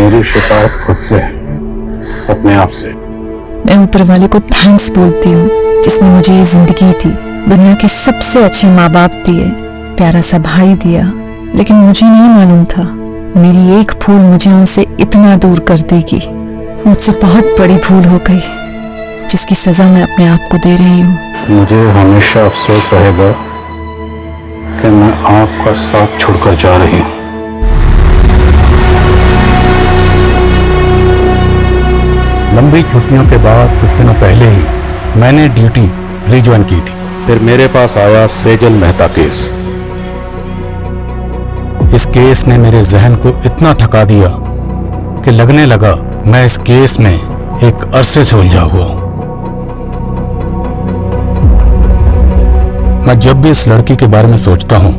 मेरी शिकायत खुद से, अपने आप से। मैं ऊपर वाले को थैंक्स बोलती हूँ जिसने मुझे ये जिंदगी दी, दुनिया के सबसे अच्छे माँ बाप दिए, प्यारा सा भाई दिया। लेकिन मुझे नहीं मालूम था मेरी एक भूल मुझे उनसे इतना दूर कर देगी। मुझसे बहुत बड़ी भूल हो गई जिसकी सजा मैं अपने आप को दे रही हूँ। मुझे हमेशा अफसोस रहेगा कि मैं आपका साथ छोड़कर जा रही हूँ। लंबी छुट्टियों के बाद कुछ दिनों पहले ही मैंने ड्यूटी रिज्वाइन की थी। फिर मेरे पास आया सेजल मेहता केस। इस केस ने मेरे जहन को इतना थका दिया कि लगने लगा मैं इस केस में एक अरसे से उलझा हुआ हूं। मैं जब भी इस लड़की के बारे में सोचता हूं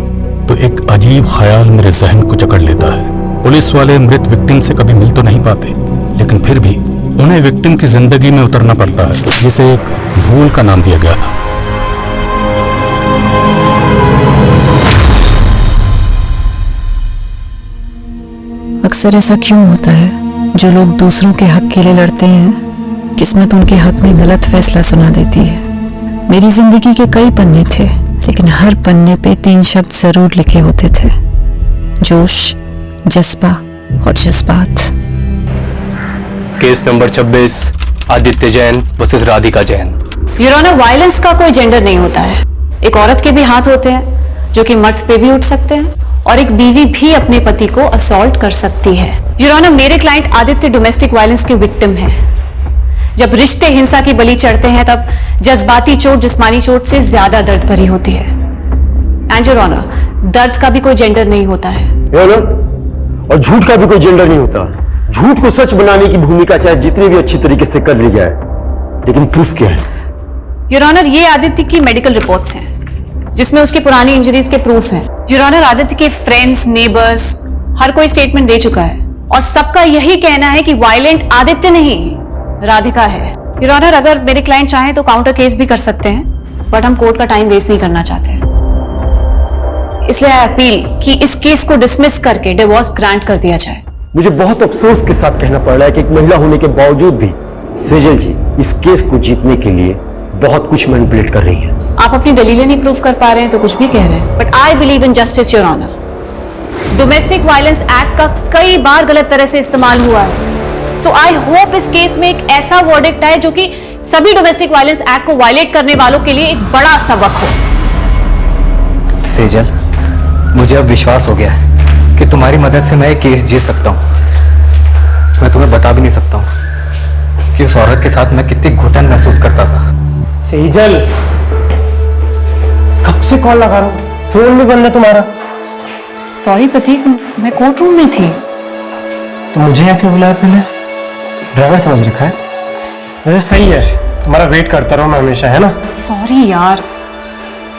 तो एक अजीब ख्याल मेरे जहन को जकड़ लेता है। पुलिस वाले मृत विक्टिम से कभी मिल तो नहीं पाते, लेकिन फिर भी उन्हें विक्टिम की जिंदगी में उतरना पड़ता है, जिसे एक भूल का नाम दिया गया था। अक्सर ऐसा क्यों होता है? जो लोग दूसरों के हक के लिए लड़ते हैं, किस्मत उनके हक में गलत फैसला सुना देती है। मेरी जिंदगी के कई पन्ने थे, लेकिन हर पन्ने पे 3 शब्द जरूर लिखे होते थे: जोश, जज्बा और जज्बात। Case number 26, Aditya Jain versus Radhika Jain. Your honour, violence का कोई जेंडर नहीं होता है। एक औरत के भी हाथ होते हैं जो कि मर्द पे भी उठ सकते हैं, और एक बीवी भी अपने पति को असॉल्ट कर सकती है। योर ऑनर, मेरे क्लाइंट आदित्य डोमेस्टिक वायलेंस के विक्टिम हैं। जब रिश्ते हिंसा की बलि चढ़ते हैं तब जज्बाती चोट जिस्मानी चोट से ज्यादा दर्द भरी होती है। एंड योर ऑनर, दर्द का भी कोई जेंडर नहीं होता है। योर ऑनर, और झूठ का भी कोई जेंडर नहीं होता। झूठ को सच बनाने की भूमिका चाहे जितनी भी अच्छी तरीके से कर ली जाए, लेकिन प्रूफ क्या है? योर ऑनर, ये आदित्य की मेडिकल रिपोर्ट्स हैं जिसमें उसकी पुरानी इंजरीज के प्रूफ हैं। योर ऑनर, आदित्य के फ्रेंड्स, नेबर्स हर कोई स्टेटमेंट दे चुका है और सबका यही कहना है कि वायलेंट आदित्य नहीं, राधिका है। योर ऑनर, अगर मेरे क्लाइंट चाहें तो काउंटर केस भी कर सकते हैं, बट हम कोर्ट का टाइम वेस्ट नहीं करना चाहते हैं। इसलिए आई अपील कि इस केस को डिसमिस करके डिवोर्स ग्रांट कर दिया जाए। मुझे बहुत अफसोस के साथ कहना पड़ रहा है कि एक महिला होने के बावजूद भी सेजल जी इस केस को जीतने के लिए बहुत कुछ मैनिपुलेट कर रही हैं। आप अपनी दलीलें नहीं प्रूव कर पा रहे हैं तो कुछ भी कह रहे हैं, but I believe in justice your honour. Domestic violence act का कई बार गलत तरह से इस्तेमाल हुआ है, सो आई होप इस केस में एक ऐसा वर्डिक्ट आए जो कि सभी डोमेस्टिक वायलेंस एक्ट को वायलेट करने वालों के लिए एक बड़ा सबक हो। सेजल, मुझे अब विश्वास हो गया है कि तुम्हारी मदद से मैं एक केस जीत सकता हूँ। मैं तुम्हें बता भी नहीं सकता हूँ कि उस औरत के साथ मैं कितनी घुटन महसूस करता था। सेजल, कब से कॉल लगा रहा हूँ, फोन भी बंद है तुम्हारा। सॉरी प्रतीक, मैं कोर्ट रूम में थी। तो मुझे यहाँ क्यों बुलाया? पहले ड्राइवर समझ रखा है। वैसे सही है, तुम्हारा वेट करता रहो मैं हमेशा, है ना? सॉरी यार।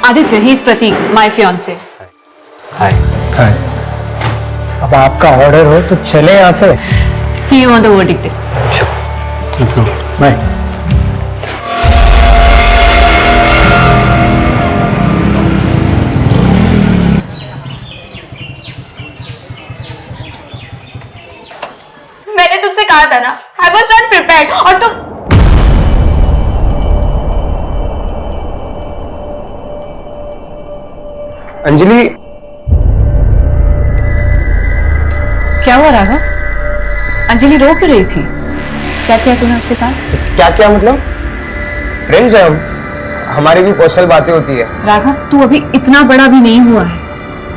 Aditya, he is Prateek, my fiancee. Hi. Hi. अब आपका ऑर्डर हो तो चले यहाँ से। See you on the verdict day. Let's go, bye. मैंने तुमसे कहा था ना, I was not prepared, और तुम अंजलि, क्या हुआ राघव? अंजलि रो क्यों रही थी? क्या किया तूने उसके साथ? क्या क्या मतलब? फ्रेंड्स हैं हम, हमारी भी पर्सनल बातें होती है। राघव, तू अभी इतना बड़ा भी नहीं हुआ है,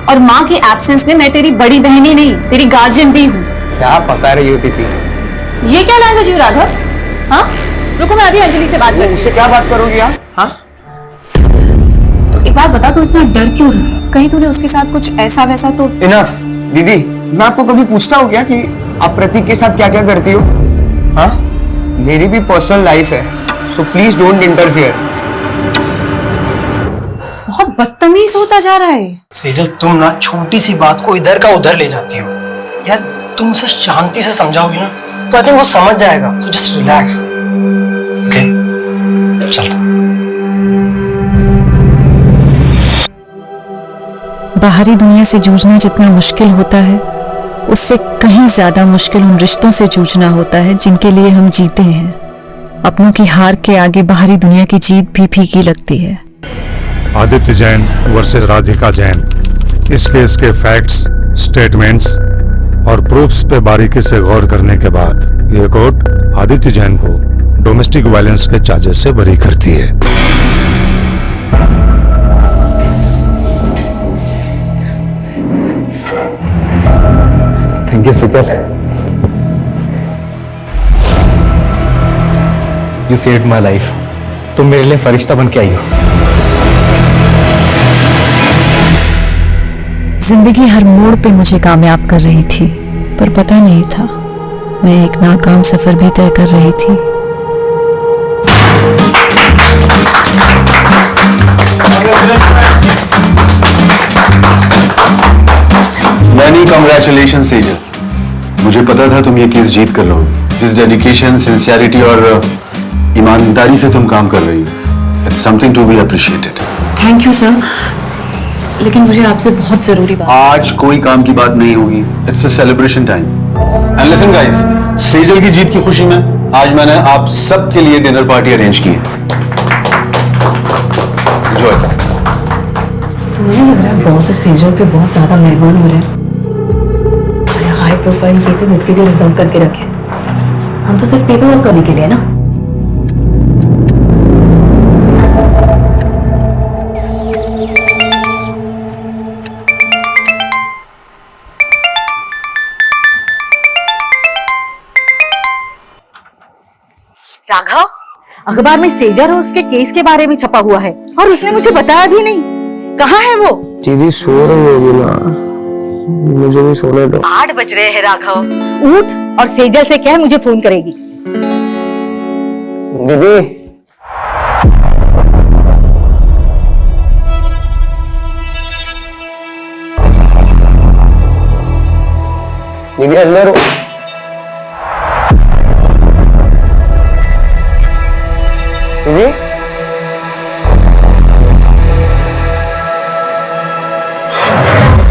और माँ के एब्सेंस में मैं तेरी बड़ी बहन ही नहीं, तेरी गार्जियन भी हूँ। क्या पका रही होती थी? ये क्या लैंग्वेज हुई राघव? हाँ, रुको, मैं अभी अंजलि से बात करूँ। उससे क्या बात करोगी आप? हाँ, तो एक बात बता, तू इतना डर क्यों रहा है? कहीं तूने उसके साथ कुछ ऐसा वैसा तो? इनफ। दीदी, मैं आपको कभी पूछता हूँ क्या कि आप प्रतीक के साथ क्या क्या करती हो? हाँ, मेरी भी पर्सनल लाइफ है, सो प्लीज डोंट इंटरफियर। बहुत बदतमीज होता जा रहा है। सेजल, तुम ना छोटी सी बात को इधर का उधर ले जाती हो यार। तुम उसे शांति से समझाओगी ना तो आई थिंक वो समझ जाएगा। So just relax, okay? चल। बाहरी दुनिया से जूझना जितना मुश्किल होता है, उससे कहीं ज्यादा मुश्किल उन रिश्तों से जूझना होता है जिनके लिए हम जीते हैं। अपनों की हार के आगे बाहरी दुनिया की जीत भी फीकी लगती है। आदित्य जैन वर्सेस राधिका जैन। इस केस के फैक्ट्स, स्टेटमेंट्स और प्रूफ्स पे बारीकी से गौर करने के बाद ये कोर्ट आदित्य जैन को डोमेस्टिक वायलेंस के चार्जेस से बरी करती है। Thank you suture. You saved my life. तुम मेरे लिए फरिश्ता बन के आई हो। जिंदगी हर मोड़ पे मुझे कामयाब कर रही थी, पर पता नहीं था मैं एक नाकाम सफर भी तय कर रही थी। Many congratulation Sejal. मुझे पता था तुम ये केस जीत कर लोगे। जिस डेडिकेशन, सिंसियरिटी और ईमानदारी से तुम काम कर रही हो, it's something to be appreciated. Thank you sir, लेकिन मुझे आपसे बहुत जरूरी बात। आज कोई काम की बात नहीं होगी। It's a celebration time. And listen guys, Sejal की जीत की खुशी में आज मैंने आप सबके लिए डिनर पार्टी अरेंज की है। एंजॉय। तो मुझे लग रहा है बॉस सेजल पे बहुत ज्यादा मेहमान हो रहे हैं। बड़े हाई प्रोफाइल केसेस इसके लिए रिजर्व करके रखे। हम तो सिर्फ पेपर वर्क करने के लिए ना। राघव, अखबार में सेजल और उसके केस के बारे में छपा हुआ है और उसने मुझे बताया भी नहीं। कहाँ है वो? दीदी सो रही होगी ना, मुझे भी सोने दो। 8 बज रहे हैं राघव, उठ और सेजल से कह मुझे फोन करेगी। दीदी दीदी अंदर हो। दीदी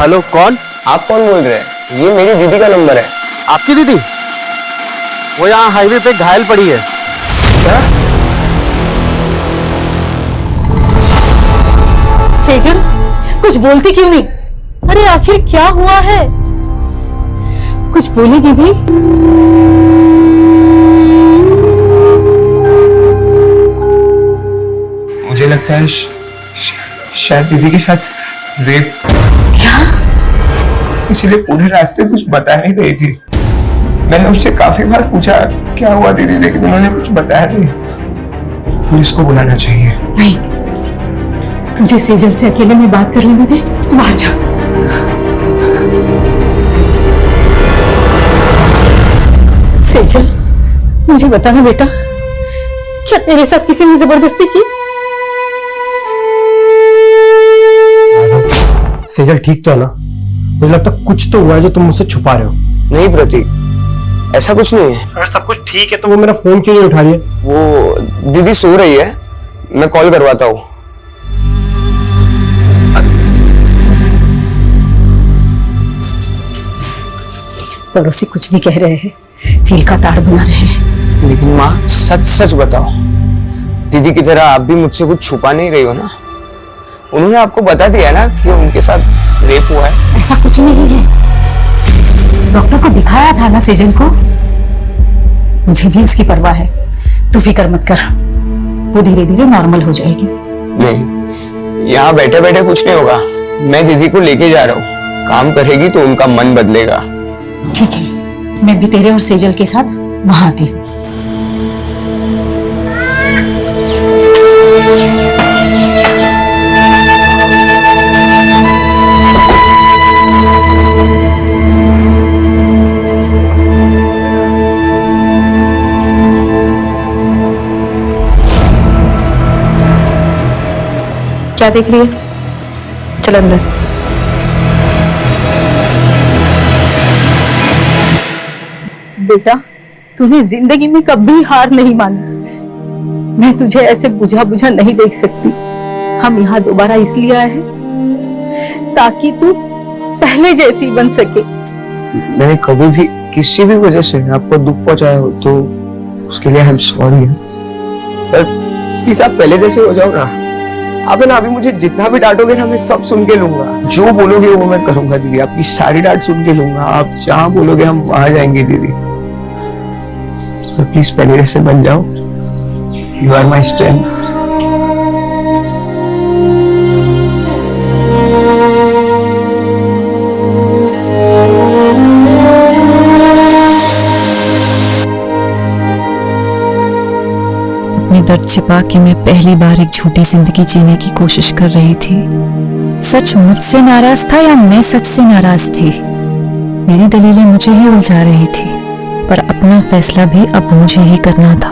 हेलो, कौन? आप कौन बोल रहे हैं? ये मेरी दीदी का नंबर है। आपकी दीदी? वो यहाँ हाईवे पे घायल पड़ी है। क्या? सेजल, कुछ बोलती क्यों नहीं? अरे आखिर क्या हुआ है? कुछ बोलेगी भी? मुझे लगता है शायद दीदी के साथ रेप। क्या? इसलिए पूरे रास्ते कुछ बता नहीं रही थी। मैंने उससे काफी बार पूछा क्या हुआ दीदी, लेकिन उन्होंने कुछ बताया नहीं। पुलिस को बुलाना चाहिए। नहीं, मुझे सेजल से अकेले में बात कर लेने दे। तुम बाहर जाओ। सेजल, मुझे बताना बेटा, क्या तेरे साथ किसी ने जबरदस्ती की? सेजल ठीक तो है ना? मुझे लगता है कुछ तो हुआ है जो तुम मुझसे छुपा रहे हो। नहीं प्रतीक, ऐसा कुछ नहीं है। अगर सब कुछ ठीक है तो वो मेरा फोन क्यों नहीं उठा रही है? वो दीदी सो रही है, मैं कॉल करवाता हूँ। पड़ोसी कुछ भी कह रहे हैं, तिल का ताड़ बना रहे हैं। लेकिन माँ सच सच बताओ, दीदी की तरह आप भी मुझसे कुछ छुपा नहीं रही हो ना? उन्होंने आपको बता दिया ना कि उनके साथ रेप हुआ है। ऐसा कुछ नहीं है, डॉक्टर को दिखाया था ना सेजल को। मुझे भी उसकी परवाह है, तू फिक्र मत कर, वो धीरे धीरे नॉर्मल हो जाएगी। नहीं, यहाँ बैठे बैठे कुछ नहीं होगा। मैं दीदी को लेके जा रहा हूँ, काम करेगी तो उनका मन बदलेगा। ठीक है, मैं भी तेरे और सेजल के साथ वहां आती हूँ। क्या देख रही है? चल अंदर। बेटा, तूने जिंदगी में कभी हार नहीं मानी। मैं तुझे ऐसे बुझा बुझा नहीं देख सकती। हम यहाँ दोबारा इसलिए आए हैं ताकि तू पहले जैसी बन सके। मैंने कभी भी किसी भी वजह से आपको दुख पहुंचाया हो तो उसके लिए आई एम सॉरी। पर प्लीज आप पहले जैसे हो जाओ ना। आप है ना, अभी मुझे जितना भी डांटोगे ना मैं सब सुन के लूंगा, जो बोलोगे वो मैं करूंगा दीदी। आपकी सारी डांट सुन के लूंगा, आप जहां बोलोगे हम वहां जाएंगे दीदी। तो प्लीज पहले जैसे बन जाओ। You are my strength. अपने दर्द छिपा के मैं पहली बार एक झूठी जिंदगी जीने की कोशिश कर रही थी। सच मुझसे नाराज था या मैं सच से नाराज थी? मेरी दलीलें मुझे ही उलझा रही थी, पर अपना फैसला भी अब मुझे ही करना था।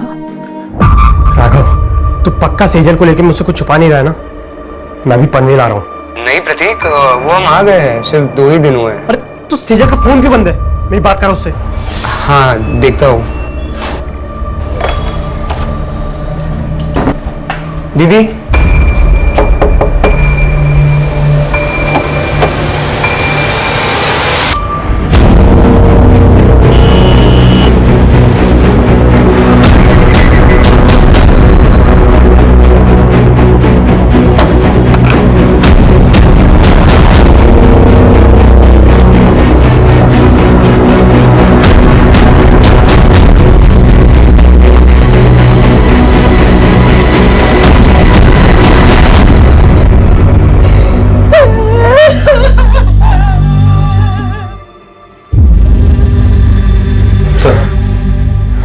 राघव, तू पक्का सेजल को लेकर मुझसे कुछ छुपा नहीं रहा है ना? मैं भी पनवेल आ रहा हूँ। नहीं प्रतीक, वो हम आ गए हैं, सिर्फ 2 ही दिन हुए हैं। अरे तू सेजल का फोन क्यों बंद है? मेरी बात कर उससे। हाँ देखता हूँ। दीदी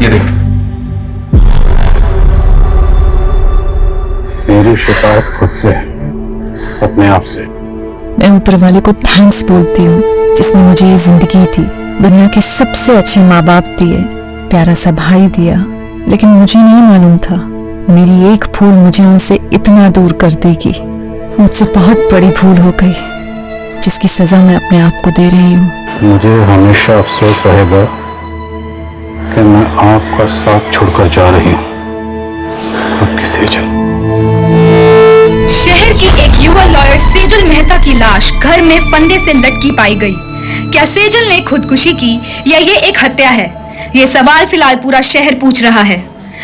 ये देख, मेरी शिकायत खुद से, अपने आप से। मैं ऊपर वाले को थैंक्स बोलती हूँ जिसने मुझे ये जिंदगी दी, दुनिया के सबसे अच्छे माँ बाप दिए, प्यारा सा भाई दिया। लेकिन मुझे नहीं मालूम था मेरी एक भूल मुझे उनसे इतना दूर कर देगी। मुझसे बहुत बड़ी भूल हो गई जिसकी सजा मैं अपने आप को दे रही हूँ। मुझे हमेशा अफसोस रहेगा कि मैं आपका साथ छोड़कर जा रही हूँ। आपकी सेजल। शहर की एक युवा लॉयर सेजल मेहता की लाश घर में फंदे से लटकी पाई गई। क्या सेजल ने खुदकुशी की या ये एक हत्या है? ये सवाल फिलहाल पूरा शहर पूछ रहा है।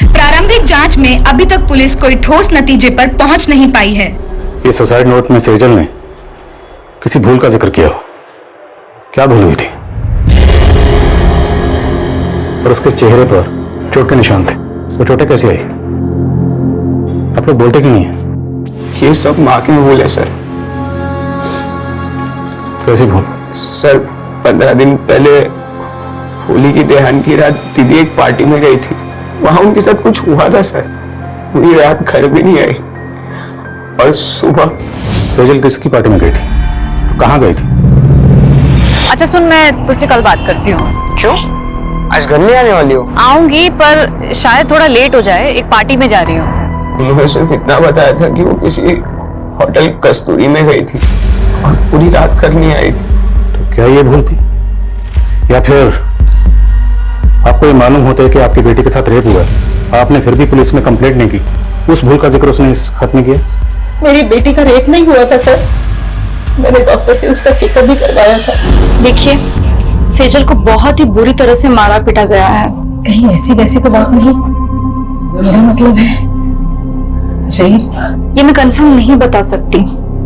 प्रारंभिक जांच में अभी तक पुलिस कोई ठोस नतीजे पर पहुंच नहीं पाई है। ये सुसाइड नोट में सेजल ने किसी भूल का जिक्र किया। क्या भूल हुई थी? और उसके चेहरे पर चोट के निशान थे। वो चोटें कैसी आई? आप लोग बोलते क्यों नहीं है? ये सब माँ की भूल है सर। कैसी भूल? सर 15 दिन पहले होली की दहन की रात दीदी एक पार्टी में गई थी। वहां उनके साथ कुछ हुआ था सर। पूरी रात घर भी नहीं आई और सुबह। सेजल किसकी पार्टी में गई थी? कहाँ गई थी? अच्छा सुन, मैं तुझसे कल बात करती हूँ। क्यों? आज घर नहीं आने वाली हो? आऊंगी पर शायद थोड़ा लेट हो जाए, एक पार्टी में जा रही हूँ। उन्होंने सिर्फ इतना बताया था कि वो किसी होटल कस्तूरी में गई थी और पूरी रात घर नहीं आई थी। तो क्या ये भूल थी? या फिर आपको ये मालूम होता है कि आपकी बेटी के साथ रेप हुआ है, आपने फिर भी पुलिस में कंप्लेंट नहीं की? उस भूल का जिक्र उसने इस खत में किया? मेरी बेटी का रेप नहीं हुआ था सर। मैंने डॉक्टर से उसका चेकअप भी करवाया था। देखिए, सेजल को बहुत ही बुरी तरह से मारा पीटा गया है। कहीं ऐसी वैसी तो बात नहीं? मेरा मतलब है रेप। ये मैं कंफर्म नहीं बता सकती।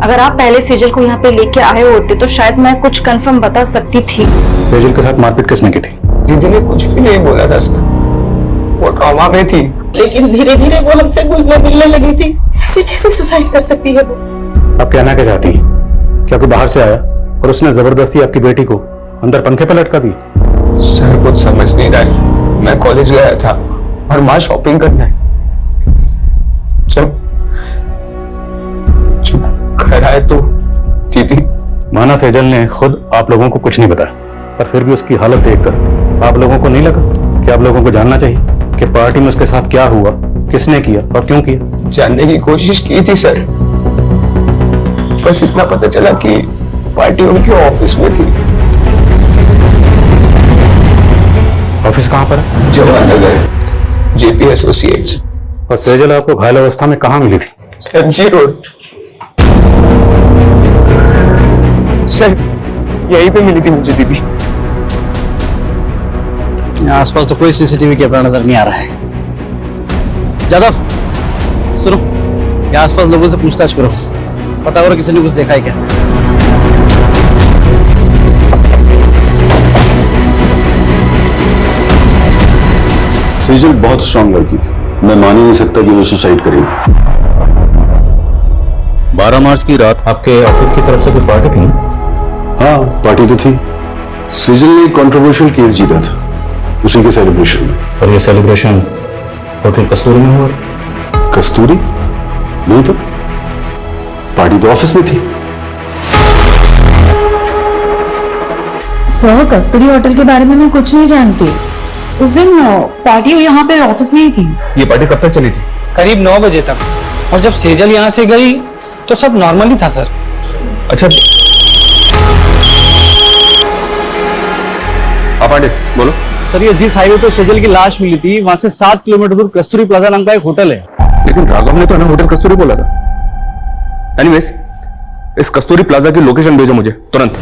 अगर आप पहले सेजल को यहाँ पे लेके आए होते तो शायद मैं कुछ कंफर्म बता सकती थी। सेजल के साथ मारपीट किसने की थी? दीदी ने कुछ भी नहीं बोला था सर। वो कोमा में थी। लेकिन धीरे धीरे वो हमसे घुलने मिलने लगी थी। ऐसे कैसे सुसाइड कर सकती है वो? आप कहना क्या चाहती हैं? क्या कोई बाहर से आया और उसने जबरदस्ती आपकी बेटी को अंदर पंखे पर लटका दी? सर कुछ समझ नहीं रहा है। मैं कॉलेज गया था और माँ शॉपिंग करना है। जब घर आए तो दीदी। माना सेजल ने खुद आप लोगों को कुछ नहीं बताया, पर फिर भी उसकी हालत देखकर आप लोगों को नहीं लगा कि आप लोगों को जानना चाहिए कि पार्टी में उसके साथ क्या हुआ, किसने किया और क्यों किया? जानने की कोशिश की थी सर, बस इतना पता चला कि पार्टी उनके ऑफिस में थी। ऑफिस कहाँ पर है? Jawahar Nagar JP associates. और सेजल आपको घायल अवस्था में कहाँ मिली थी? MG road. सर यहीं पे मिली थी मुझे दीदी। यहाँ आसपास तो कोई सीसीटीवी कैमरा नजर नहीं आ रहा है। जादव सुनो, यहाँ आसपास लोगों से पूछताछ करो, पता करो किसी ने कुछ देखा है क्या। सेजल बहुत स्ट्रांग लड़की थी, मैं मान ही नहीं सकता कि वो सुसाइड करेगी। 12 मार्च की रात आपके ऑफिस की तरफ से कोई पार्टी थी? हाँ, पार्टी तो थी। सेजल ने एक कंट्रोवर्शियल केस जीता था, उसी के सेलिब्रेशन में। और ये सेलिब्रेशन होटल कस्तूरी में हुआ था? कस्तूरी? नहीं तो, पार्टी तो ऑफिस में थी। सर, कस्तूरी होटल के बारे में मैं कुछ नहीं जानती। उस दिन पार्टी यहाँ पे ऑफिस में ही थी। ये पार्टी कब तक चली थी? करीब 9 बजे तक, और जब सेजल यहाँ से गई तो सब नॉर्मल ही था सर। अच्छा, आप पांडे बोलो। सर ये जिस हाईवे पे सेजल की लाश मिली थी वहां से 7 किलोमीटर दूर कस्तूरी प्लाजा नाम का एक होटल है। लेकिन राघव ने तो हमें होटल कस्तूरी बोला था। एनीवेज, इस कस्तूरी प्लाजा की लोकेशन भेजो मुझे तुरंत।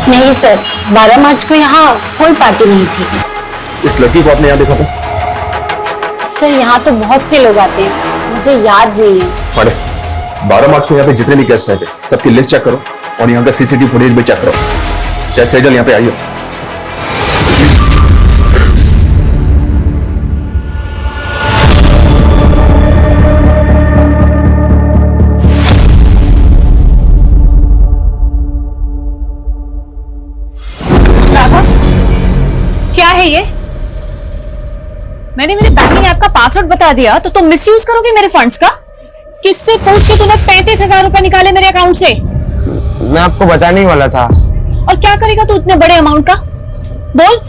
नहीं सर, 12 मार्च को यहाँ कोई पार्टी नहीं थी। इस लड़की को आपने यहाँ देखा था? सर यहाँ तो बहुत से लोग आते हैं, मुझे याद नहीं है। पांडे, 12 मार्च को यहाँ पे जितने भी गेस्ट आए थे सबकी लिस्ट चेक करो और यहाँ का सीसीटीवी फुटेज भी चेक करो। चाहे सेजल यहाँ पे आई हो। क्या है ये? मैंने मेरे बैंकिंग ऐप का पासवर्ड बता दिया तो तुम मिसयूज करोगे मेरे फंड्स का? किससे पूछ के तूने 35,000 रुपए निकाले मेरे अकाउंट से? मैं आपको बताने ही वाला था। और क्या करेगा तू इतने बड़े अमाउंट का? बोल।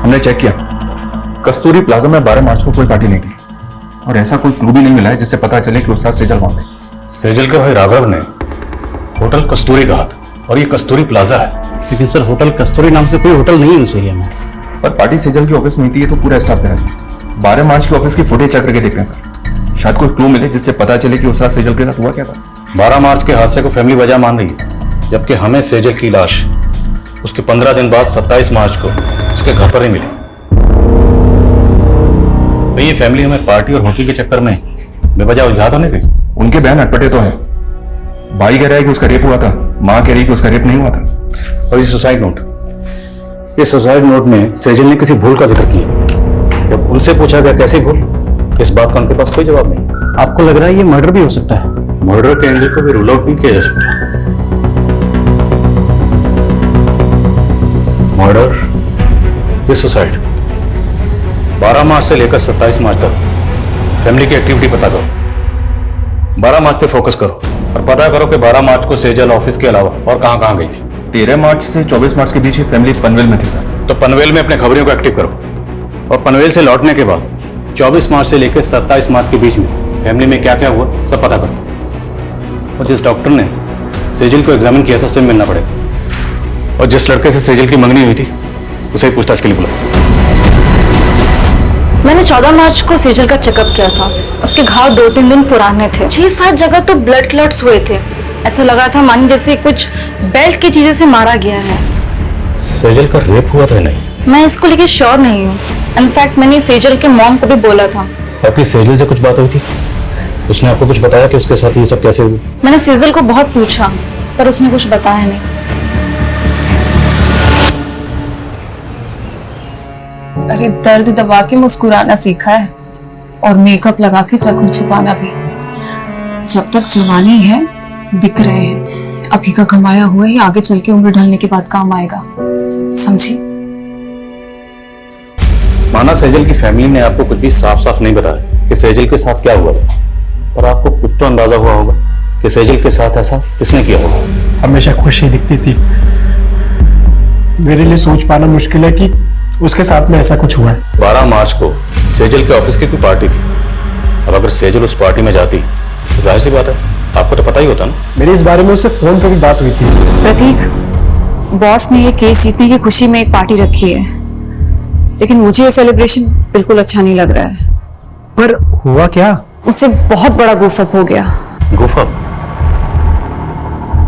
हमने चेक किया, कस्तूरी प्लाजा में 12 मार्च को कोई पार्टी नहीं थी और ऐसा कोई क्लू भी नहीं मिला है जिससे पता चले कि उस रात सेजल वहां पे। सेजल के भाई राघव ने होटल कस्तूरी कहा था और ये कस्तूरी प्लाजा है। लेकिन सर होटल कस्तूरी नाम से कोई होटल नहीं है उस एरिया में। पर पार्टी सेजल की ऑफिस में थी, ये तो पूरा स्टाफ कह रहा है। 12 मार्च की ऑफिस की फुटेज चेक करके देख रहे हैं सर, शायद कोई क्लू मिले जिससे पता चले कि उस रात सेजल के साथ हुआ क्या था। 12 मार्च के हादसे को फैमिली वजह मान रही है, जबकि हमें सेजल की लाश उसके 15 दिन बाद 27 मार्च को इसके घर पर ही मिली। भाई ये फैमिली हमें पार्टी और होटल के चक्कर में बेवजह उलझा तो नहीं गई? उनके बयान अटपटे तो हैं। भाई कह रहा है कि उसका रेप हुआ था, माँ कह रही कि उसका रेप नहीं हुआ था। और ये सुसाइड नोट, इस सुसाइड नोट में सेजल ने किसी भूल का जिक्र किया। जब उनसे पूछा गया कैसी भूल, इस बात का उनके पास कोई जवाब नहीं। आपको लग रहा है ये मर्डर भी हो सकता है? मर्डर के एंगल को भी रूल आउट नहीं किया जा सकता। मर्डर या सुसाइड, 12 मार्च से लेकर 27 मार्च तक फैमिली की एक्टिविटी पता करो। 12 मार्च पे फोकस करो और पता करो कि 12 मार्च को सेजल ऑफिस के अलावा और कहां गई थी। 13 मार्च से 24 मार्च के बीच ये फैमिली पनवेल में थी सर। तो पनवेल में अपने खबरियों को एक्टिव करो और पनवेल से लौटने के बाद 24 मार्च से लेकर 27 मार्च के बीच में फैमिली में क्या क्या हुआ सब पता करो। और जिस डॉक्टर ने सेजल को एग्जामिन किया था उससे मिलना पड़ेगा, और जिस लड़के से सेजल की मंगनी हुई थी उसे पूछताछ के लिए बुलाओ। मैंने 14 मार्च को सेजल का चेकअप किया था। उसके घाव 2-3 दिन पुराने थे। 6-7 जगह तो ब्लड क्लॉट्स हुए थे। ऐसा लग रहा था मानो जैसे कुछ बेल्ट की चीजें से मारा गया है। सेजल का रेप हुआ था नहीं? मैं इसको लेके श्योर नहीं हूँ। इनफैक्ट मैंने सेजल के मॉम को भी बोला था। आपकी सेजल से कुछ बात हुई थी? उसने आपको कुछ बताया कि उसके साथ ये सब कैसे हुआ? मैंने सेजल को बहुत पूछा पर उसने कुछ बताया नहीं। अरे दर्द दबा के मुस्कुराना सीखा है और मेकअप लगा के जख्म छुपाना भी। जब तक जवानी है बिक रहे हैं, अभी का कमाया हुआ ही आगे चल के उम्र ढलने के बाद काम आएगा, समझी? माना सेजल की फैमिली ने आपको कुछ भी साफ साफ नहीं बताया कि सेजल के साथ क्या हुआ था, पर आपको कुछ तो अंदाजा हुआ होगा कि सेजल के साथ ऐसा किसने किया होगा। हमेशा खुश ही दिखती थी, मेरे लिए सोच पाना मुश्किल है कि उसके साथ में ऐसा कुछ हुआ है। 12 मार्च को सेजल के ऑफिस की कोई पार्टी थी। अब अगर सेजल उस पार्टी में जाती तो जाहिर सी बात है आपको तो पता ही होता ना। मेरी इस बारे में उससे फोन पर भी बात हुई थी। प्रतीक, बॉस ने ये केस जीतने की खुशी में एक पार्टी रखी है, लेकिन मुझे ये सेलिब्रेशन बिल्कुल अच्छा नहीं लग रहा है। पर हुआ क्या? मुझसे बहुत बड़ा गुफअप हो गया। गुफअप?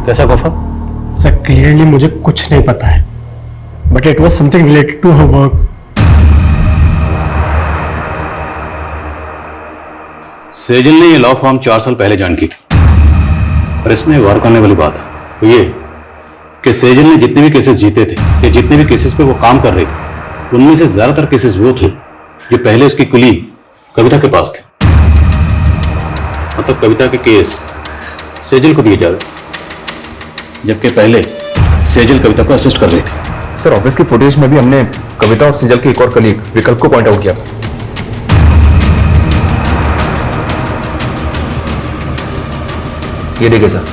कैसा गुफअप? सर क्लियरली मुझे कुछ नहीं पता है, but it was something related to her work. Sejal ने ये लॉ फॉर्म 4 साल पहले ज्वाइन की थी, और इसमें गौर करने वाली बात है तो ये कि सेजल ने जितने भी केसेस जीते थे या जितने भी केसेस पे वो काम कर रही थी, उनमें से ज्यादातर केसेस वो थे जो पहले उसकी कुली कविता के पास थे। मतलब कविता के केस सेजल को दिए जा रहे, जबकि पहले सेजल कविता को असिस्ट कर रही थी। सर ऑफिस की फुटेज में भी हमने कविता और सेजल के एक और कलीग विकल्प को पॉइंट आउट किया था। ये देखिए सर,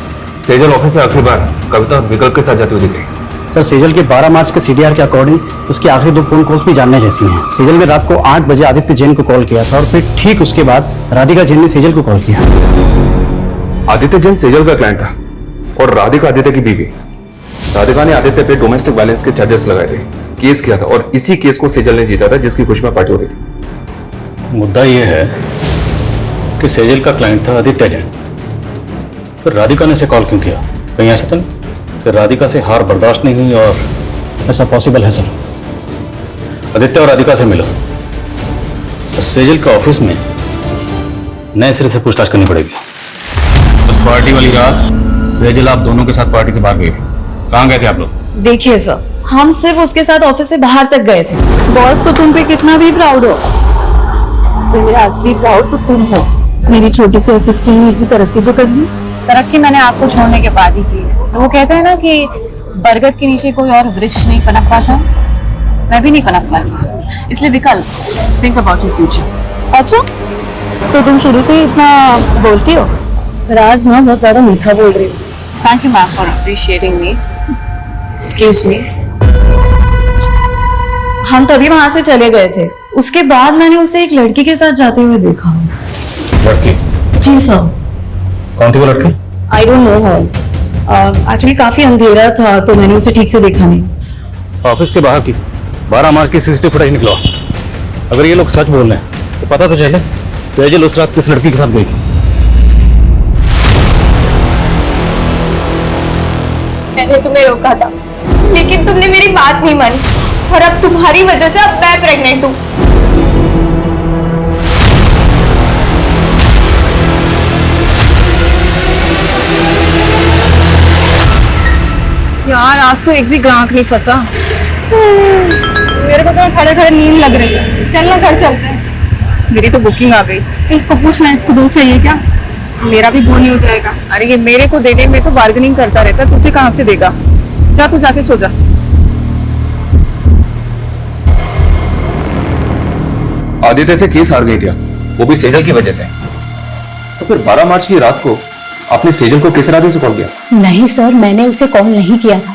सेजल ऑफिस से आखिरी बार कविता और विकल्प के साथ जाती हुई दिख रही। सर सेजल के 12 मार्च के सीडीआर के अकॉर्डिंग उसकी आखिरी 2 फोन कॉल्स भी जानने जैसी हैं। सेजल ने रात को 8 बजे आदित्य जैन को कॉल किया था और फिर ठीक उसके बाद राधिका जैन ने सेजल को कॉल किया। आदित्य जैन सेजल का क्लाइंट था और राधिका आदित्य की बीवी। राधिका ने आदित्य पे डोमेस्टिक वायलेंस के चार्जेस लगाए थे, केस किया था और इसी केस को सेजल ने जीता था, जिसकी खुशी में पार्टी हो रही थी। मुद्दा यह है कि सेजल का क्लाइंट था आदित्य जैन, फिर राधिका ने इसे कॉल क्यों किया? कहीं ऐसा तो नहीं कि राधिका से हार बर्दाश्त नहीं हुई? और ऐसा पॉसिबल है सर। आदित्य और राधिका से मिला और सेजल के ऑफिस में नए सिरे से पूछताछ करनी पड़ेगी। उस पार्टी वाली रात सेजल आप दोनों के साथ पार्टी से भाग गए थे, कहाँ गए थे आप लोग? देखिए सर, हम सिर्फ उसके साथ ऑफिस से बाहर तक गए थे। बॉस को तुम पे कितना भी प्राउड हो, तो मेरा असली प्राउड तो तुम हो। मेरी छोटी सी असिस्टेंट ने इतनी तरक्की जो कर ली। तरक्की मैंने आपको छोड़ने के बाद ही की है। तो वो कहते हैं ना कि बरगद के नीचे कोई और वृक्ष नहीं पनप पाता, मैं भी नहीं पनप पाती। इसलिए विकल्प, थिंक अबाउट योर फ्यूचर। अच्छा, तो तुम शुरू से ही इतना बोलती हो? राज ना बहुत ज्यादा मीठा बोल रही हो। Thank you ma'am for appreciating me. Excuse me. हम तभी वहां से चले गए थे, उसके बाद मैंने उसे एक लड़की के साथ जाते हुए देखा। लड़की? जी सर। कौन थी वो लड़की? I don't know her. Actually काफी अंधेरा था तो मैंने उसे ठीक से देखा नहीं। ऑफिस के बाहर की 12 मार्च की सीसीटीवी फुटेज निकला। अगर ये लोग सच बोल रहे हैं तो पता तो चले सेजल उस रात किस लड़की के साथ गई थी। मैंने तुम्हें रोका था, लेकिन तुमने मेरी बात नहीं मानी और अब तुम्हारी वजह से अब मैं प्रेग्नेंट हूँ। यार आज तो एक भी ग्राहक नहीं फंसा। मेरे को तो खड़े खड़े नींद लग रही है। चलना घर चलते हैं। मेरी तो बुकिंग आ गई। इसको पूछना इसको 2 चाहिए क्या? मेरा भी बोल नहीं हो जाएगा। अरे ये मेरे को देने में तो बार्गेनिंग करता रहता, तुझे कहाँ से देगा? जा तू जाके सो जा। आदित्य से केस हार गई थी, वो भी सेजल की वजह से। तो फिर 12 मार्च की रात को आपने सेजल को किस इरादे से कॉल किया? नहीं सर, मैंने उसे कॉल नहीं किया था।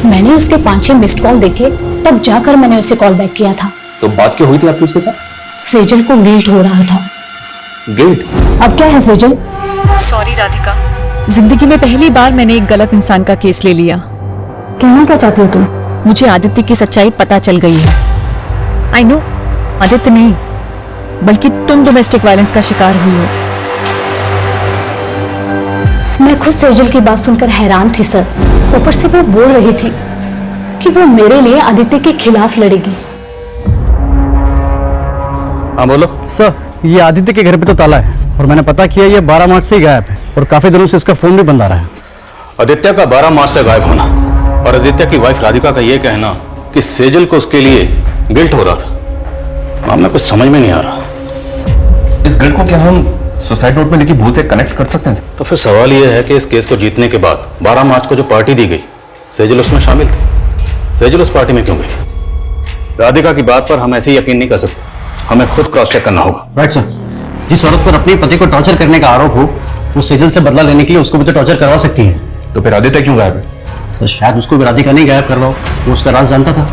मैंने उसके 5-6 मिस्ड कॉल देखे, तब जाकर मैंने उसे कॉल बैक किया था। तो बात क्या हुई थी आपकी उसके साथ? सेजल को गिल्ट हो रहा था। गिल्ट? अब क्या है सेजल? सॉरी राधिका, जिंदगी में पहली बार मैंने एक गलत इंसान का केस ले लिया। कहना क्या चाहती हो तुम? मुझे आदित्य की सच्चाई पता चल गई है। आई नो, आदित्य नहीं बल्कि तुम डोमेस्टिक वायलेंस का शिकार हुई हो। मैं खुद सेजल की बात सुनकर हैरान थी सर। ऊपर से वो बोल रही थी कि वो मेरे लिए आदित्य के खिलाफ लड़ेगी। हाँ बोलो। सर ये आदित्य के घर पे तो ताला है और मैंने पता किया ये 12 मार्च से ही गायब है और काफी दिनों से इसका फोन भी बंद आ रहा है। आदित्य का 12 मार्च से गायब होना और आदित्य की वाइफ राधिका का यह कहना कि सेजल को उसके लिए गिल्ट हो रहा था, मामला कुछ समझ में नहीं आ रहा। इस गिल्ट को क्या हम सुसाइड नोट में लिखी भूल से कनेक्ट कर सकते हैं? तो फिर सवाल यह है कि इस केस को जीतने के बाद 12 मार्च को जो पार्टी दी गई, सेजल उसमें शामिल थी। सेजल उस पार्टी में क्यों गई? राधिका की बात पर हम ऐसे ही यकीन नहीं कर सकते, हमें खुद क्रॉस चेक करना होगा। Right sir. जिस औरत पर अपने पति को टॉर्चर करने का आरोप हो, वो सेजल से बदला लेने के लिए उसको भी तो टॉर्चर करवा सकती है। तो फिर आदित्य क्यों गायब है? सर शायद उसको भी राधिका नहीं गायब करवाओ, वो उसका राज जानता था।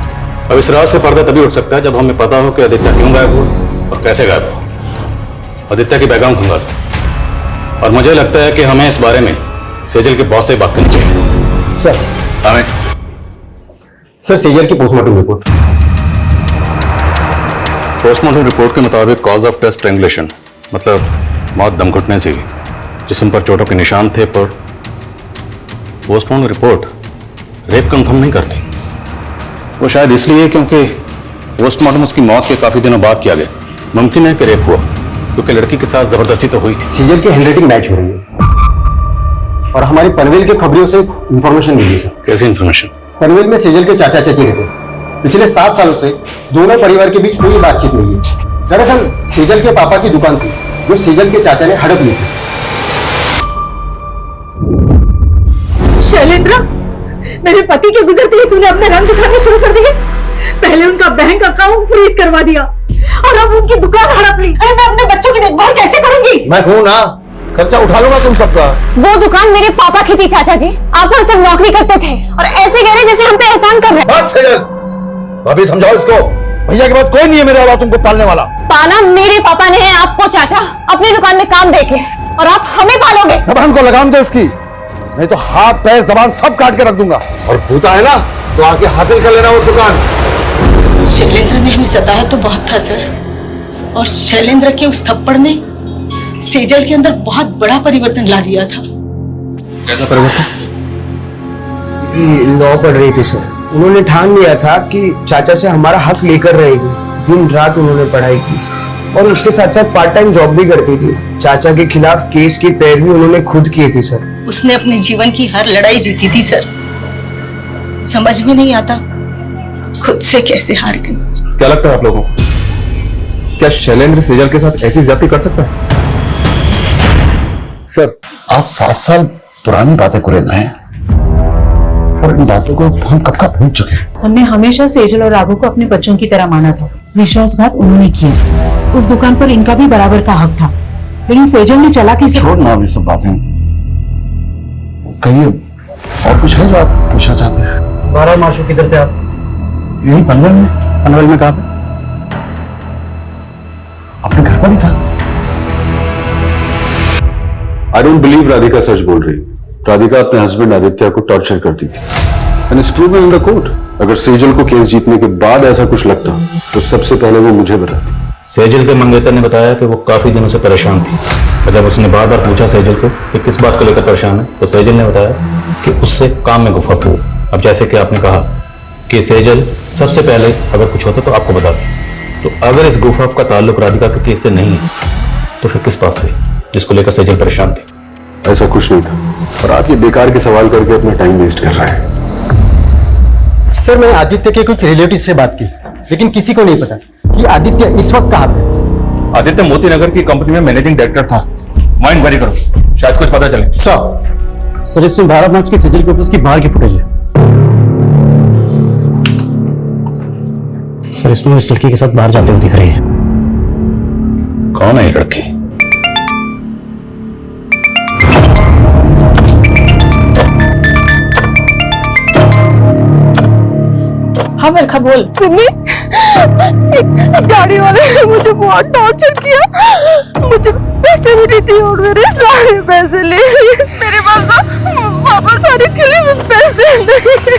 अब इस राज से पर्दा तभी उठ सकता है जब हमें पता हो कि आदित्य क्यों गायब हुआ और कैसे गायब हुआ। आदित्य की बैकग्राउंड खंगाल, और मुझे लगता है कि हमें इस बारे में सेजल के बॉस से बात करनी चाहिए। सर हमें सर सेजल की पोस्टमार्टम रिपोर्ट। पोस्टमार्टम रिपोर्ट के मुताबिक कॉज ऑफ डेथ स्ट्रैंगुलेशन, मतलब मौत दम घुटने से हुई। जिस्म पर चोटों के निशान थे, पर पोस्टमार्टम रिपोर्ट रेप कंफर्म नहीं करती। वो शायद इसलिए क्योंकि पोस्टमार्टम उसकी मौत के काफी दिनों बाद किया गया। मुमकिन है कि रेप हुआ, क्योंकि लड़की के साथ जबरदस्ती तो हुई थी। सेजल की हैंडराइटिंग मैच हो रही है और हमारी पनवेल के खबरियों से इंफॉर्मेशन मिली है सर। कैसी इंफॉर्मेशन? पनवेल में सेजल के चाचा चाची रहते हैं। पिछले 7 सालों से दोनों परिवार के बीच कोई बातचीत नहीं है। दरअसल सेजल के पापा की दुकान थी जो सेजल के चाचा ने हड़प ली थी। शैलेंद्र, मेरे पति के गुजरते ही तूने अपने रंग दिखाने शुरू कर दिए। पहले उनका बैंक अकाउंट फ्रीज करवा दिया और अब उनकी दुकान हड़प ली। अरे मैं अपने बच्चों की देखभाल कैसे करूंगी? मैं हूं ना, खर्चा उठा लूंगा तुम सबका। वो दुकान मेरे पापा की थी चाचा जी, आप वहां सिर्फ नौकरी करते थे और ऐसे कह रहे जैसे हम पे एहसान कर रहे हैं। बस सेजल, भाभी समझाओ इसको। भैया के बाद कोई नहीं है मेरे अलावा तुमको पालने वाला। पाला मेरे पापा ने है आपको चाचा, अपनी दुकान में काम देके, और आप हमें पालोगे। जबान को लगाम दो इसकी, नहीं तो हाथ पैर जबान सब काट के रख दूंगा। और भूता है ना तो आके हासिल कर लेना वो दुकान। शैलेंद्र ने हमें सताया तो बहुत था सर, और शैलेंद्र के उस थप्पड़ ने सेजल के अंदर बहुत बड़ा परिवर्तन ला दिया था। कैसा परिवर्तन? लॉ पढ़ रही थी सर। उन्होंने ठान लिया था कि चाचा से हमारा हक लेकर रहेगी। दिन रात उन्होंने पढ़ाई की और उसके साथ साथ पार्ट टाइम जॉब भी करती थी। चाचा के खिलाफ केस की पैरवी उन्होंने खुद की थी सर। उसने अपने जीवन की हर लड़ाई जीती थी सर। समझ में नहीं आता खुद से कैसे हार गई। क्या लगता है आप लोगों को, क्या शैलेंद्र सेजल के साथ ऐसी ज्यादती कर सकता है? सर आप 7 साल पुरानी बातें को रहे हैं और इन बातों को हम कब का भूल चुके हैं। हमने हमेशा सेजल और राघव को अपने बच्चों की तरह माना था। विश्वासघात उन्होंने किया। उस दुकान पर इनका भी बराबर का हक था, लेकिन सेजल ने चालाकी से। छोड़ना ये सब बातें, कहिए और कुछ है जो आप पूछना चाहते हैं? 12 मार्च को किधर थे आप? यही पनवेल में। पनवेल में कहाँ पे? अपने घर पर ही था। आई डोंट बिलीव राधिका सच बोल रही। राधिका अपने हस्बैंड आदित्य को टॉर्चर करती थी and it's proven in the court. अगर सेजल को केस जीतने के बाद ऐसा कुछ लगता तो सबसे पहले वो मुझे बताती। सेजल के मंगेतर ने बताया कि वो काफी दिनों से परेशान थी, और जब उसने बार बार पूछा सेजल को कि किस बात को लेकर परेशान है, तो सेजल ने बताया कि उससे काम में गुफत हुई। अब जैसे कि आपने कहा कि सेजल सबसे पहले अगर कुछ होता तो आपको बताती, तो अगर इस गुफा का ताल्लुक राधिका के केस से नहीं है तो फिर किस बात से जिसको लेकर सेजल परेशान थी? ऐसा कुछ नहीं था और आप ये बेकार के सवाल करके अपना टाइम वेस्ट कर रहे हैं। सर मैंने आदित्य के कुछ रिलेटिव से बात की, लेकिन किसी को नहीं पता कि आदित्य इस वक्त कहाँ पे। आदित्य मोती नगर की कंपनी में मैनेजिंग डायरेक्टर था। वहां इंक्वायरी करो, शायद कुछ पता चले। सर इसमें 12 मार्च की सेजल के ऑफिस की बाहर की फुटेज है। सर इसमें इस लड़की के साथ बाहर जाते हुए दिख रही है। कौन है ये लड़की? हाँ बरखा बोल। सिमी, एक गाड़ी वाले ने मुझे बहुत टॉर्चर किया। मुझे पैसे भी नहीं दिए और मेरे सारे पैसे ले लिए। मेरे पास तो वापस आने के लिए पैसे नहीं।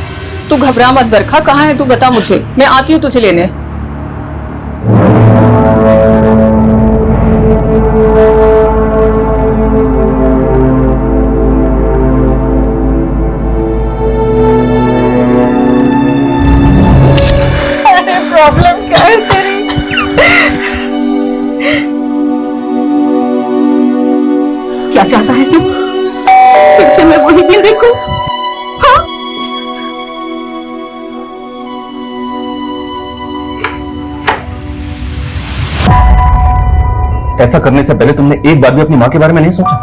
तू घबरा मत बरखा, कहाँ है तू बता मुझे, मैं आती हूँ तुझे लेने। प्रॉब्लम क्या है तेरी? क्या चाहता है तू? फिर से मैं वही दिन देखूं? हाँ? ऐसा करने से पहले तुमने एक बार भी अपनी माँ के बारे में नहीं सोचा?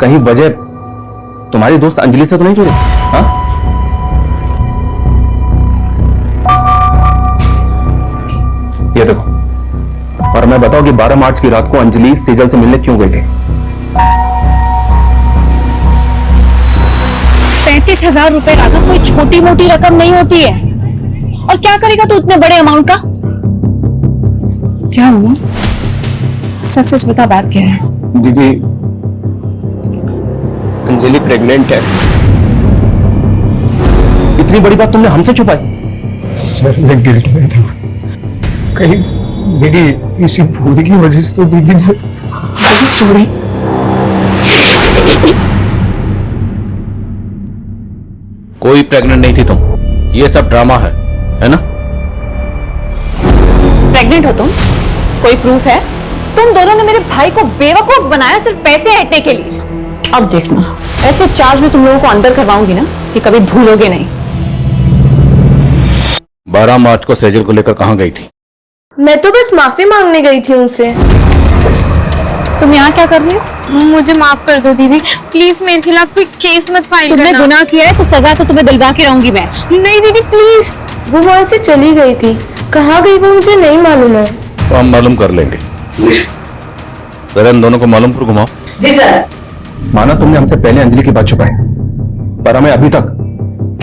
कहीं वजह तुम्हारी दोस्त अंजलि से तो नहीं जुड़ी? हाँ? ये देखो, और मैं बताऊं कि 12 मार्च की रात को अंजलि सेजल से मिलने क्यों गई थी? 35,000 रुपए राघव कोई छोटी मोटी रकम नहीं होती है। और क्या करेगा तू इतने बड़े अमाउंट का? क्या हुआ? सच सच बता, बात क्या है? दीदी, अंजलि प्रेग्नेंट है। इतनी बड़ी बात तुमने हमसे छुपाई? सर मैं गिल्ट में था, कहीं मेरी इसी भूल की वजह से तो दीदी ने। सॉरी। कोई प्रेग्नेंट नहीं थी तुम, ये सब ड्रामा है ना? प्रेग्नेंट हो तुम? कोई प्रूफ है? तुम दोनों ने मेरे भाई को बेवकूफ बनाया सिर्फ पैसे ऐंठने के लिए। अब देखना, ऐसे चार्ज में तुम लोगों को अंदर करवाऊंगी ना कि कभी भूलोगे नहीं। 12 मार्च को सेजल को लेकर कहां गई थी? मैं तो बस माफी मांगने गई थी उनसे। तुम यहाँ क्या कर रही हो? मुझे माफ कर दो दीदी, प्लीज मेरे खिलाफ कोई केस मत फाइल करना। तुमने गुनाह किया है तो सजा तो तुम्हें दिलवा के रहूंगी मैं। नहीं दीदी प्लीज। वो वहां से चली गई थी, कहाँ गई वो मुझे नहीं मालूम है। तो हम मालूम कर लेंगे। जरा इन दोनों को मालूम पर घुमाओ। जी सर। माना तुमने हमसे पहले अंजलि की बात छुपाई, पर हमें अभी तक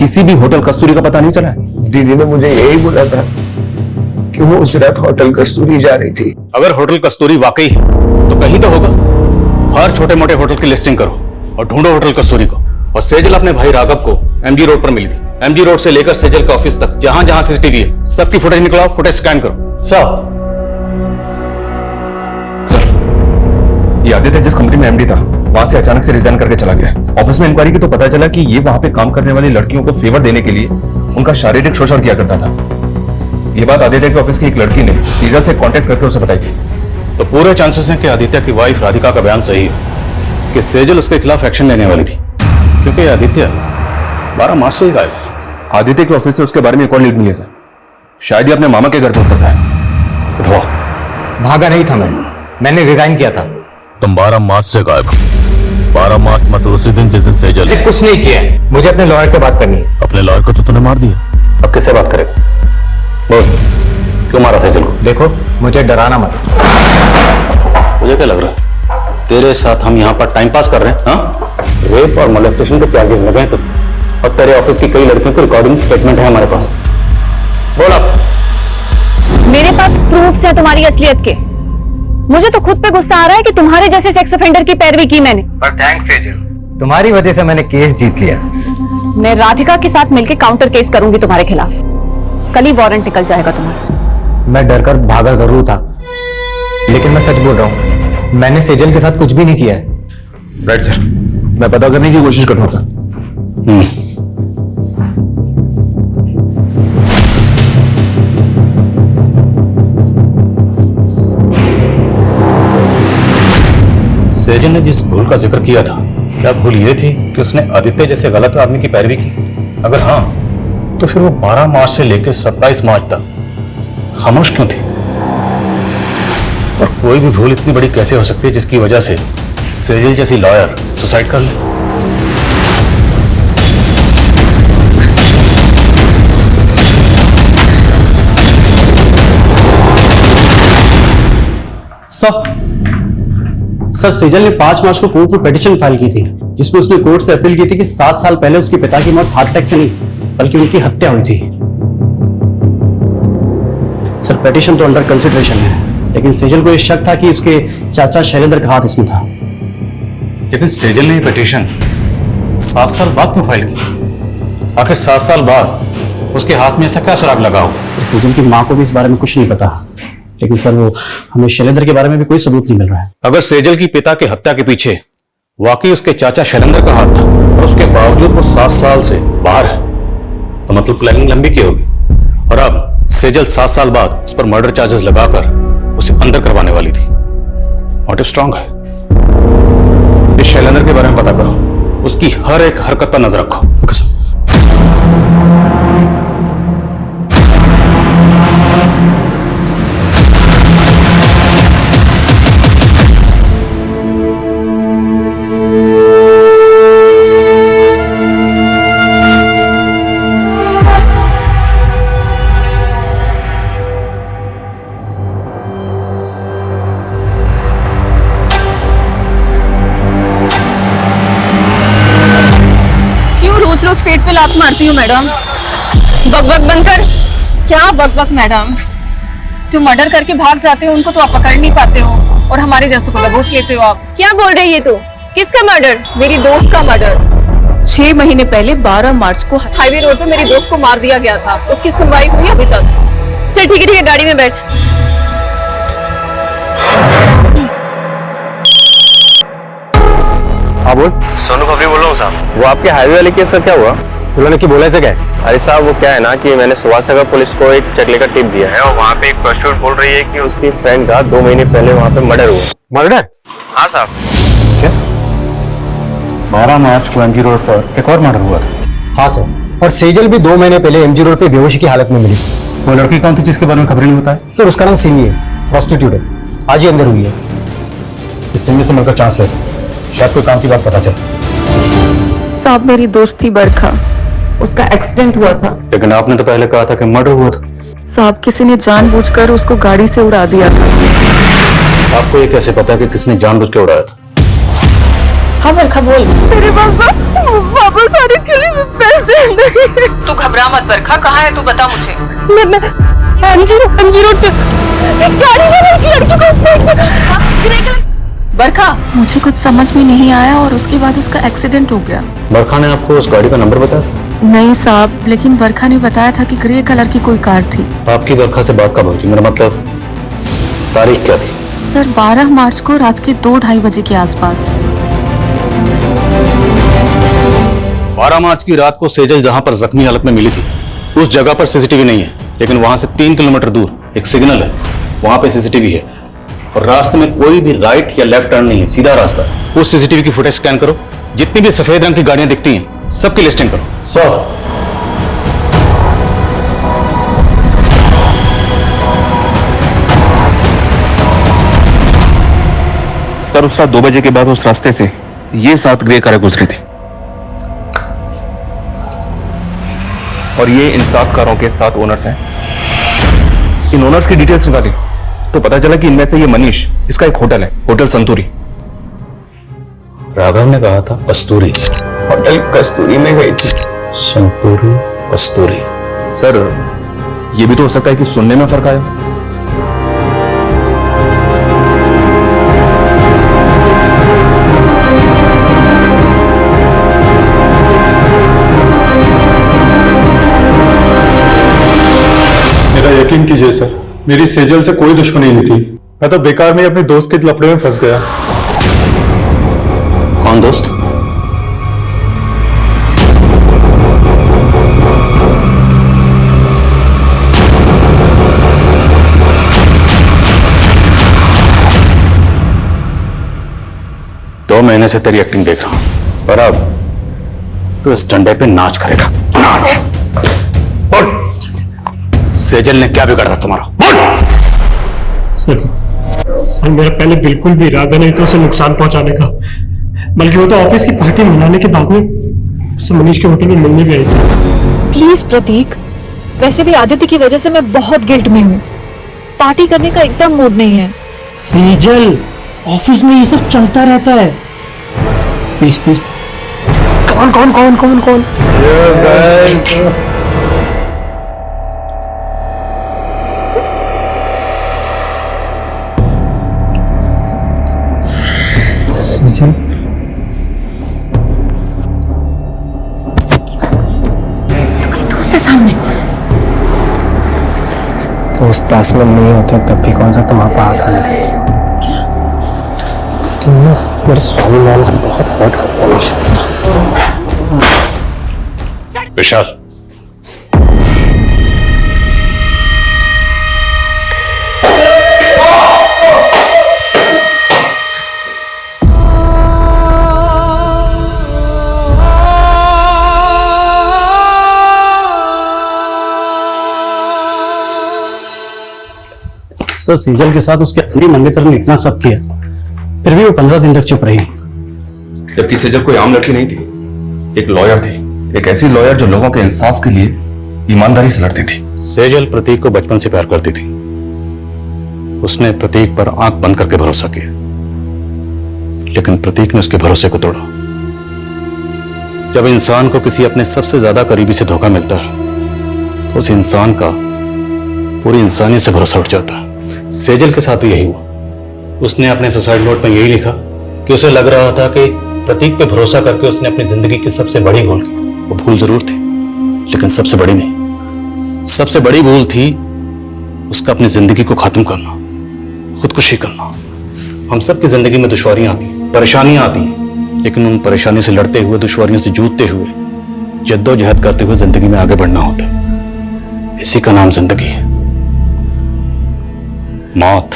किसी भी होटल कस्तूरी का पता नहीं चला है। दीदी ने मुझे यही बोला था कि वो उस रात होटल कस्तूरी जा रही थी। अगर होटल कस्तूरी वाकई है तो कहीं तो होगा। हर छोटे मोटे होटल की लिस्टिंग करो और ढूंढो होटल कस्तूरी को। और सेजल अपने भाई राघव को एमजी रोड पर मिली थी। एमजी रोड से लेकर सेजल के ऑफिस तक जहां जहां सीसीटीवी है सबकी फुटेज निकलाओ, फुटेज स्कैन करो। सर, ये आदित्य जिस कंपनी में एमडी था वहां से अचानक से रिजाइन करके चला गया। ऑफिस में इंक्वायरी की तो पता चला कि ये वहां पे काम करने वाली लड़कियों को फेवर देने के लिए उनका शारीरिक शोषण किया करता था। ये बात आदित्य के ऑफिस की एक लड़की ने सीजल से कांटेक्ट करके उसे बताई थी। तो पूरे चांसेस हैं कि आदित्य की वाइफ राधिका का बयान सही है कि सेजल उसके खिलाफ एक्शन लेने वाली थी, क्योंकि आदित्य 12 मार्च से ही गायब है। आदित्य के ऑफिस से उसके बारे में एक और लीड मिली है सर। शायद ही अपने मामा के घर पहुंच सकता है। उठो। भागा नहीं था मैंने रिजाइन किया था। तुम 12 मार्च से गायब हो। 12 मार्च मतलब उसी दिन जिस दिन सेजल ने कुछ नहीं किया है, मुझे अपने लॉयर से बात करनी है। अपने लॉयर को तो तूने मार दिया, अब किससे बात करेगा? बोल, क्यों मारा सेजल को? देखो मुझे डराना मत। मुझे क्या लग रहा है तेरे साथ हम यहाँ पर टाइम पास कर रहे हैं? हाँ, रेप और मोलेस्टेशन के चार्जेस लगे हैं तुझे, और तेरे ऑफिस की कई लड़कियों की रिकॉर्डिंग स्टेटमेंट है हमारे पास। बोल अब। मेरे पास प्रूफ्स हैं तुम्हारी असलियत के। मुझे तो खुद पे गुस्सा आ रहा है कि तुम्हारे जैसे सेक्स ऑफेंडर की पैरवी की मैंने। पर थैंक्स सेजल, तुम्हारी वजह से मैंने केस जीत लिया। मैं राधिका के साथ मिलकर काउंटर केस करूंगी तुम्हारे खिलाफ। कल ही वारंट निकल जाएगा तुम्हारा। मैं डरकर भागा जरूर था, लेकिन मैं सच बोल रहा हूँ, मैंने सेजल के साथ कुछ भी नहीं किया है। राइट सर, मैं पता करने की कोशिश कर रहा था। सेजल ने जिस भूल का जिक्र किया था, क्या भूल ये थी कि उसने आदित्य जैसे गलत आदमी की पैरवी की? अगर हाँ, तो फिर वो 12 मार्च से लेकर 27 मार्च तक खामोश क्यों थी? और कोई भी भूल इतनी बड़ी कैसे हो सकती है जिसकी वजह से सेजल जैसी लॉयर सुसाइड कर ले? सर सेजल ने 5 मार्च को कोर्ट में पिटीशन फाइल की थी, जिसमें उसने कोर्ट से अपील की थी कि 7 साल पहले उसके पिता की मौत हार्ट अटैक से नहीं बल्कि उनकी हत्या हुई थी। सर पिटीशन तो अंडर कंसिडरेशन है, लेकिन सेजल को यह शक था कि उसके चाचा शैलेंद्र का हाथ इसमें था। लेकिन सेजल ने ये पिटीशन 7 साल बाद क्यों फाइल की? आखिर 7 साल बाद उसके हाथ में ऐसा क्या सुराग लगा हो? सेजल की माँ को भी इस बारे में कुछ नहीं पता, लेकिन सर वो हमें शैलेंद्र के बारे में भी कोई सबूत नहीं मिल रहा है। अगर सेजल की पिता की हत्या के पीछे वाकई उसके चाचा शैलेंद्र का हाथ था और उसके बावजूद वो 7 साल से बाहर है, तो मतलब प्लानिंग लंबी की होगी। और अब सेजल 7 साल बाद उस पर मर्डर चार्जेस लगाकर उसे अंदर करवाने वाली थी। मोटिव स्ट्रांग है। इस शैलेंद्र के बारे में पता करो, उसकी हर एक हरकत पर नजर रखो। रोज रोज पेट पे लात मारती हूँ मैडम? बकबक बनकर क्या बकबक मैडम? जो मर्डर करके भाग जाते हो उनको तो आप पकड़ नहीं पाते हो और हमारे जैसों को दबोच लेते हो आप। क्या बोल रही है तू? किसका मर्डर? मेरी दोस्त का मर्डर। 6 महीने पहले 12 मार्च को हाईवे रोड पे मेरी दोस्त को मार दिया गया था। उसकी सुनवाई हुई अभी तक? चल ठीक है गाड़ी में बैठ। हाँ बोल। सोनू खबरी बोल रहा हूँ साहब। वो आपके हाईवे वाले केस का क्या हुआ? उन्होंने की बोला से क्या? अरे साहब वो क्या है ना कि मैंने सुभाष नगर पुलिस को एक चकले का टिप दिया है और वहाँ पे एक प्रोस्टिट्यूट बोल रही है कि उसकी फ्रेंड का 2 महीने पहले वहाँ पे मर्डर हुआ। मर्डर? हाँ साहब। क्या 12 मार्च को एमजी रोड पर एक और मर्डर हुआ था? हाँ सर, और सेजल भी 2 महीने पहले एमजी रोड पे बेहोशी की हालत में मिली। वो लड़की कौन थी जिसके बारे में खबर नहीं बताया? सर उसका नाम सिमी है, प्रोस्टिट्यूट है, आज ही अंदर हुई है। इस सिमी से मिलकर चांस लेते, शायद कोई काम की बात पता चले। साहब मेरी दोस्त थी बरखा, उसका एक्सीडेंट हुआ था। लेकिन आपने तो पहले कहा था कि मर्डर हुआ था। साहब किसी ने जानबूझकर उसको गाड़ी से उड़ा दिया था। आपको ये कैसे पता कि किसने जानबूझ के उड़ाया था? हाँ बरखा बोल। मेरे पास तो वापस आने के लिए पैसे नहीं। तू घबरा मत बरखा, कहाँ है तू बता मुझे। मैं एमजी रोड पे गाड़ी में एक लड़की को फेंक दिया। बरखा मुझे कुछ समझ में नहीं आया और उसके बाद उसका एक्सीडेंट हो गया। बरखा ने आपको उस गाड़ी का नंबर बताया था? नहीं साहब, लेकिन बरखा ने बताया था कि ग्रे कलर की कोई कार थी। आपकी बरखा से बात कब हुई थी? मेरा मतलब तारीख क्या थी? सर 12 मार्च को रात के 2-2:30 बजे के आसपास। 12 मार्च की रात को सेजल जहां पर जख्मी हालत में मिली थी उस जगह पर सीसीटीवी नहीं है, लेकिन वहां से 3 किलोमीटर दूर एक सिग्नल है, वहां पे सीसीटीवी है और रास्ते में कोई भी राइट या लेफ्ट टर्न नहीं है, सीधा रास्ता है। उस सीसीटीवी की फुटेज स्कैन करो, जितनी भी सफेद रंग की गाड़ियां दिखती हैं सबकी लिस्टिंग करो। सर उस रात 2 बजे के बाद उस रास्ते से ये 7 ग्रे कारें गुजरी थी और ये इन 7 कारों के 7 ओनर्स हैं। इन ओनर्स की डिटेल्स निकाली तो पता चला कि इनमें से ये मनीष, इसका एक होटल है, होटल संतूरी। राघव ने कहा था कस्तूरी, होटल कस्तूरी में गई थी। संतूरी कस्तूरी। सर ये भी तो हो सकता है कि सुनने में फर्क आया। मेरा यकीन कीजिए सर, मेरी सेजल से कोई दुश्मनी नहीं थी। मैं तो बेकार में अपने दोस्त के लफड़े में फंस गया। कौन दोस्त? दो महीने से तेरी एक्टिंग देख रहा हूं और अब तो इस डंडे पे नाच करेगा। बोल, सेजल ने क्या बिगाड़ा था तुम्हारा? सर मेरा पहले बिल्कुल भी इरादा नहीं था उसे नुकसान पहुंचाने का, बल्कि वो तो ऑफिस की पार्टी मनाने के बाद में उसे मनीष के होटल में मिलने भी आई थी। प्लीज प्रतीक, वैसे भी आदित्य की वजह से मैं बहुत गिल्ट में हूँ। पार्टी करने का एकदम मूड नहीं है। सेजल, ऑफिस में ये सब चलता रहता है। Please please. कौन? Cheers, guys. सेजल, दोस्त है सामने। दोस्त पास में नहीं होते तब भी कौन सा तुम्हारे पास आने देती हो? तुम ना मेरे स्वाभिमान को बहुत हर्ट करते हो विशाल, सर सेजल के साथ उसके अपनी मंगेतर ने इतना सब किया, फिर भी वो 15 दिन तक चुप रही। जबकि सेजल कोई आम लड़की नहीं थी, एक लॉयर थी, एक ऐसी लॉयर जो लोगों के इंसाफ के लिए ईमानदारी से लड़ती थी। सेजल प्रतीक को बचपन से प्यार करती थी। उसने प्रतीक पर आंख बंद करके भरोसा किया, लेकिन प्रतीक ने उसके भरोसे को तोड़ा। जब इंसान को किसी अपने सबसे ज्यादा करीबी से धोखा मिलता है तो उस इंसान का पूरी इंसानियत से भरोसा उठ जाता है। सेजल के साथ भी यही हुआ। उसने अपने सुसाइड नोट में यही लिखा कि उसे लग रहा था कि प्रतीक पे भरोसा करके उसने अपनी जिंदगी की सबसे बड़ी भूल की। वो भूल जरूर थी, लेकिन सबसे बड़ी नहीं। सबसे बड़ी भूल थी उसका अपनी जिंदगी को खत्म करना, खुदकुशी करना। हम सब की जिंदगी में दुश्वारियां आती, परेशानियां आती, लेकिन उन परेशानियों से लड़ते हुए, दुश्वारियों से जूझते हुए, जद्दोजहद करते हुए जिंदगी में आगे बढ़ना होता है। इसी का नाम जिंदगी है। मौत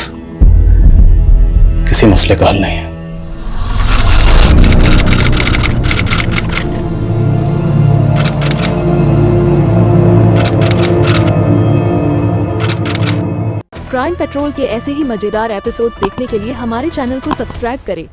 किसी मसले का हल नहीं है। क्राइम पेट्रोल के ऐसे ही मजेदार एपिसोड्स देखने के लिए हमारे चैनल को सब्सक्राइब करें